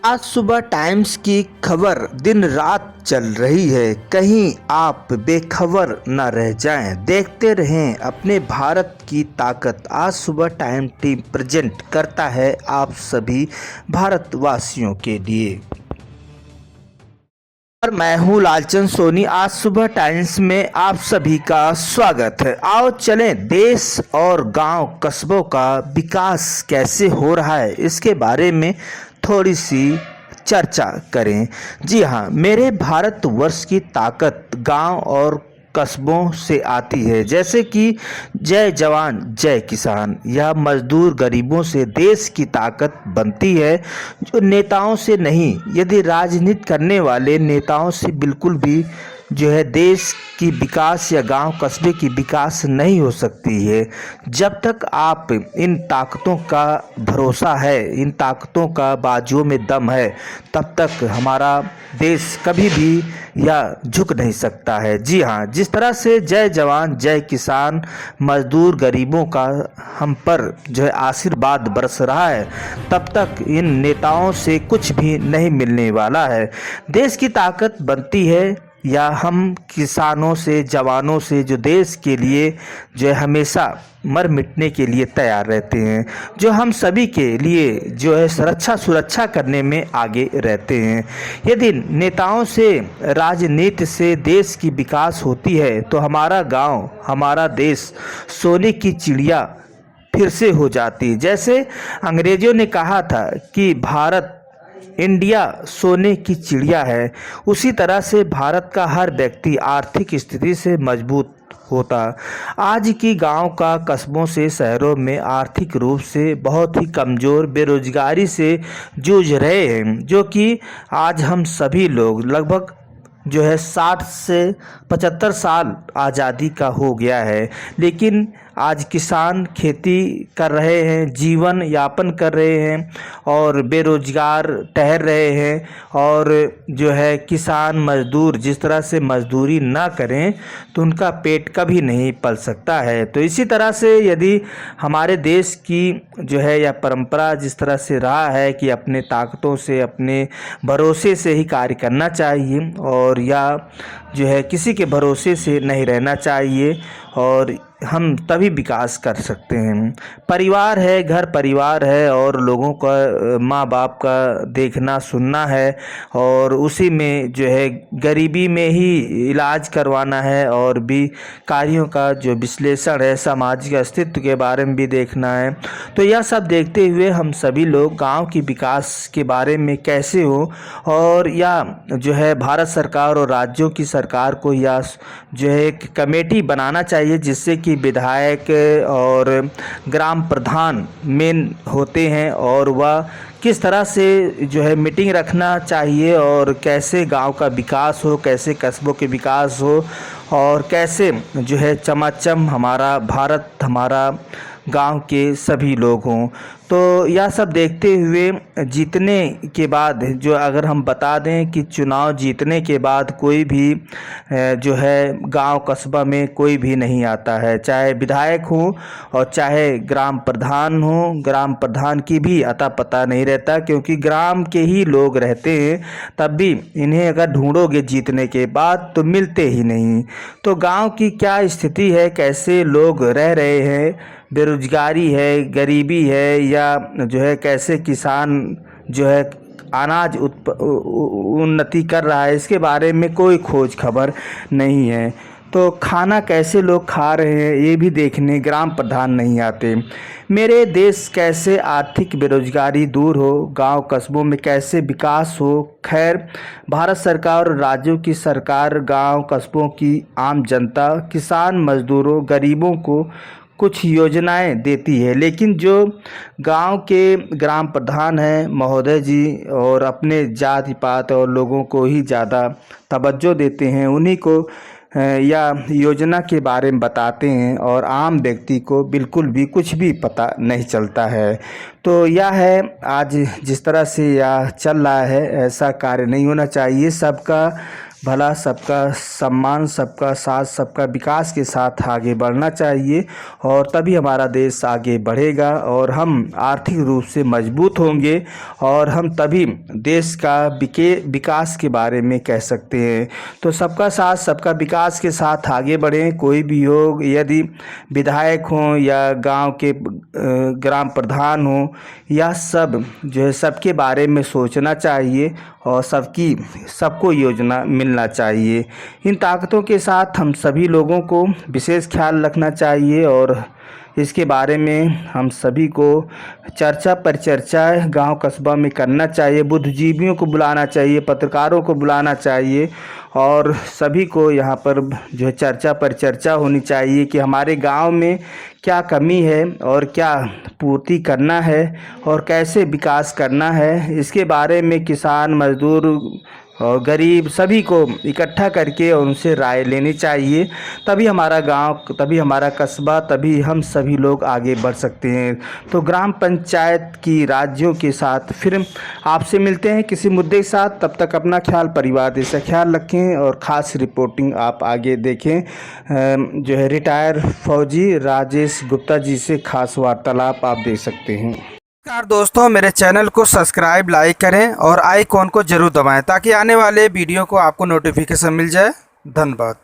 आज सुबह टाइम्स की खबर दिन रात चल रही है, कहीं आप बेखबर न रह जाएं। देखते रहें अपने भारत की ताकत। आज सुबह टाइम टीम प्रेजेंट करता है आप सभी भारतवासियों के लिए। और मैं हूँ लालचंद सोनी। आज सुबह टाइम्स में आप सभी का स्वागत है। आओ चलें देश और गांव कस्बों का विकास कैसे हो रहा है इसके बारे में थोड़ी सी चर्चा करें। जी हाँ, मेरे भारतवर्ष की ताकत गांव और कस्बों से आती है। जैसे कि जय जवान जय किसान, यह मजदूर गरीबों से देश की ताकत बनती है, जो नेताओं से नहीं। यदि राजनीति करने वाले नेताओं से बिल्कुल भी जो है देश की विकास या गांव कस्बे की विकास नहीं हो सकती है। जब तक आप इन ताकतों का भरोसा है, इन ताकतों का बाजुओं में दम है, तब तक हमारा देश कभी भी या झुक नहीं सकता है। जी हाँ, जिस तरह से जय जवान जय किसान मजदूर गरीबों का हम पर जो है आशीर्वाद बरस रहा है, तब तक इन नेताओं से कुछ भी नहीं मिलने वाला है। देश की ताकत बनती है या हम किसानों से, जवानों से, जो देश के लिए जो है हमेशा मर मिटने के लिए तैयार रहते हैं, जो हम सभी के लिए जो है सुरक्षा करने में आगे रहते हैं। यदि नेताओं से, राजनीति से देश की विकास होती है तो हमारा गांव, हमारा देश सोने की चिड़िया फिर से हो जाती। जैसे अंग्रेजों ने कहा था कि भारत, इंडिया सोने की चिड़िया है, उसी तरह से भारत का हर व्यक्ति आर्थिक स्थिति से मजबूत होता। आज की गांव का कस्बों से शहरों में आर्थिक रूप से बहुत ही कमज़ोर, बेरोजगारी से जूझ रहे हैं, जो कि आज हम सभी लोग लगभग जो है 60 से 75 साल आज़ादी का हो गया है, लेकिन आज किसान खेती कर रहे हैं, जीवन यापन कर रहे हैं और बेरोजगार ठहर रहे हैं। और जो है किसान मजदूर जिस तरह से मजदूरी ना करें तो उनका पेट कभी नहीं पल सकता है। तो इसी तरह से यदि हमारे देश की जो है यह परंपरा जिस तरह से रहा है कि अपने ताकतों से, अपने भरोसे से ही कार्य करना चाहिए और या जो है किसी के भरोसे से नहीं रहना चाहिए, और हम तभी विकास कर सकते हैं। परिवार है, घर परिवार है और लोगों का, माँ बाप का देखना सुनना है, और उसी में जो है गरीबी में ही इलाज करवाना है, और भी कार्यों का जो विश्लेषण है, सामाजिक अस्तित्व के बारे में भी देखना है। तो यह सब देखते हुए हम सभी लोग गांव की विकास के बारे में कैसे हो, और या जो है भारत सरकार और राज्यों की सरकार को या जो है एक कमेटी बनाना चाहिए, जिससे कि विधायक और ग्राम प्रधान मेन होते हैं, और वह किस तरह से जो है मीटिंग रखना चाहिए, और कैसे गांव का विकास हो, कैसे कस्बों के विकास हो, और कैसे जो है चमाचम हमारा भारत, हमारा गांव के सभी लोग हों। तो यह सब देखते हुए जीतने के बाद, जो अगर हम बता दें कि चुनाव जीतने के बाद कोई भी जो है गांव कस्बा में कोई भी नहीं आता है, चाहे विधायक हो और चाहे ग्राम प्रधान हो। ग्राम प्रधान की भी अता पता नहीं रहता, क्योंकि ग्राम के ही लोग रहते हैं, तब भी इन्हें अगर ढूंढोगे जीतने के बाद तो मिलते ही नहीं। तो गांव की क्या स्थिति है, कैसे लोग रह रहे हैं, बेरोजगारी है, गरीबी है, या जो है कैसे किसान जो है अनाज उन्नति कर रहा है, इसके बारे में कोई खोज खबर नहीं है। तो खाना कैसे लोग खा रहे हैं ये भी देखने ग्राम प्रधान नहीं आते। मेरे देश कैसे आर्थिक बेरोजगारी दूर हो, गांव कस्बों में कैसे विकास हो। खैर, भारत सरकार और राज्यों की सरकार गांव कस्बों की आम जनता, किसान मजदूरों, गरीबों को कुछ योजनाएं देती है, लेकिन जो गांव के ग्राम प्रधान हैं महोदय जी, और अपने जाति पात और लोगों को ही ज़्यादा तवज्जो देते हैं, उन्हीं को या योजना के बारे में बताते हैं, और आम व्यक्ति को बिल्कुल भी कुछ भी पता नहीं चलता है। तो यह है आज जिस तरह से यह चल रहा है, ऐसा कार्य नहीं होना चाहिए। सबका भला, सबका सम्मान, सबका साथ, सबका विकास के साथ आगे बढ़ना चाहिए और तभी हमारा देश आगे बढ़ेगा और हम आर्थिक रूप से मजबूत होंगे और हम तभी देश का विकास के बारे में कह सकते हैं। तो सबका साथ, सबका विकास के साथ आगे बढ़ें। कोई भी हो, यदि विधायक हों या गांव के ग्राम प्रधान हों, या सब जो है सबके बारे में सोचना चाहिए और सबको योजना मिलना चाहिए। इन ताकतों के साथ हम सभी लोगों को विशेष ख्याल रखना चाहिए और इसके बारे में हम सभी को चर्चा पर चर्चा गांव कस्बा में करना चाहिए। बुद्धिजीवियों को बुलाना चाहिए, पत्रकारों को बुलाना चाहिए और सभी को यहाँ पर जो है चर्चा पर चर्चा होनी चाहिए कि हमारे गांव में क्या कमी है और क्या पूर्ति करना है और कैसे विकास करना है। इसके बारे में किसान, मजदूर और गरीब सभी को इकट्ठा करके और उनसे राय लेनी चाहिए। तभी हमारा गांव, तभी हमारा कस्बा, तभी हम सभी लोग आगे बढ़ सकते हैं। तो ग्राम पंचायत की राज्यों के साथ फिर आपसे मिलते हैं किसी मुद्दे के साथ। तब तक अपना ख्याल, परिवार जैसा ख्याल रखें और ख़ास रिपोर्टिंग आप आगे देखें। जो है रिटायर फौजी राजेश गुप्ता जी से खास वार्तालाप आप देख सकते हैं। नमस्कार दोस्तों, मेरे चैनल को सब्सक्राइब, लाइक करें और आइकॉन को जरूर दबाएं ताकि आने वाले वीडियो को आपको नोटिफिकेशन मिल जाए। धन्यवाद।